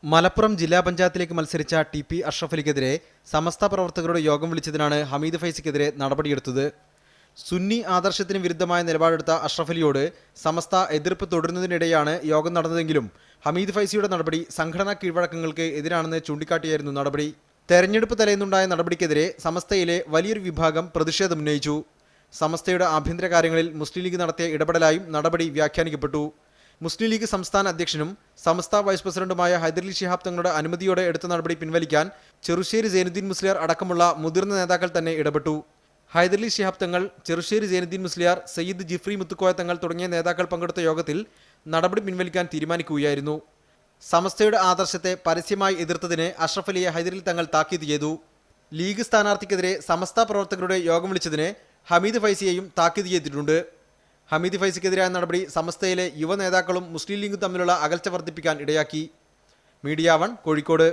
മലപ്പുറം ജില്ലാ പഞ്ചായത്തിലേക്ക് മത്സരിച്ച ടി.പി. അഷ്റഫ് അലിക്കെതിരെ സമസ്ത പ്രവർത്തകരുടെ യോഗം വിളിച്ചതിനാണ് ഹമീദ് ഫൈസിക്കെതിരെ നടപടിയെടുത്തത്. സുന്നി ആദർശത്തിന് വിരുദ്ധമായ നിലപാടെടുത്ത അഷ്റഫ് അലിയോട് സമസ്ത എതിർപ്പ് തുടരുന്നതിനിടെയാണ് യോഗം നടന്നതെങ്കിലും ഹമീദ് ഫൈസിയുടെ നടപടി സംഘടനാ കീഴ്വഴക്കങ്ങൾക്ക് എതിരാണെന്ന് ചൂണ്ടിക്കാട്ടിയായിരുന്നു നടപടി. തെരഞ്ഞെടുപ്പ് തലേന്നുണ്ടായ നടപടിക്കെതിരെ സമസ്തയിലെ വലിയൊരു വിഭാഗം പ്രതിഷേധമുന്നയിച്ചു. സമസ്തയുടെ ആഭ്യന്തര കാര്യങ്ങളിൽ മുസ്ലിം ലീഗ് നടത്തിയ ഇടപെടലായും നടപടി വ്യാഖ്യാനിക്കപ്പെട്ടു. മുസ്ലിം ലീഗ് സംസ്ഥാന അധ്യക്ഷനും സമസ്ത വൈസ് പ്രസിഡന്റുമായ ഹൈദരലി ശിഹാബ് തങ്ങളുടെ അനുമതിയോടെ എടുത്ത നടപടി പിൻവലിക്കാൻ ചെറുശ്ശേരി സൈനുദ്ദീൻ മുസ്ലിയാർ അടക്കമുള്ള മുതിർന്ന നേതാക്കൾ തന്നെ ഇടപെട്ടു. ഹൈദരലി ശിഹാബ് തങ്ങൾ, ചെറുശ്ശേരി സൈനുദ്ദീൻ മുസ്ലിയാർ, സയ്യിദ് ജിഫ്രി മുത്തുക്കോയ തങ്ങൾ തുടങ്ങിയ നേതാക്കൾ പങ്കെടുത്ത യോഗത്തിൽ നടപടി പിൻവലിക്കാൻ തീരുമാനിക്കുകയായിരുന്നു. സമസ്തയുടെ ആദർശത്തെ പരസ്യമായി എതിർത്തതിന് അഷ്റഫ് അലിയെ ഹൈദരലി തങ്ങൾ താക്കീത് ചെയ്തു. ലീഗ് സ്ഥാനാർത്ഥിക്കെതിരെ സമസ്ത പ്രവർത്തകരുടെ യോഗം വിളിച്ചതിന് ഹമീദ് ഫൈസിയെയും താക്കീത് ചെയ്തിട്ടുണ്ട്. ഹമീദ് ഫൈസിക്കെതിരായ നടപടി സമസ്തയിലെ യുവ നേതാക്കളും മുസ്ലിം ലീഗും തമ്മിലുള്ള അകൽച്ച വർദ്ധിപ്പിക്കാൻ ഇടയാക്കി. മീഡിയ 1 കോഴിക്കോട്.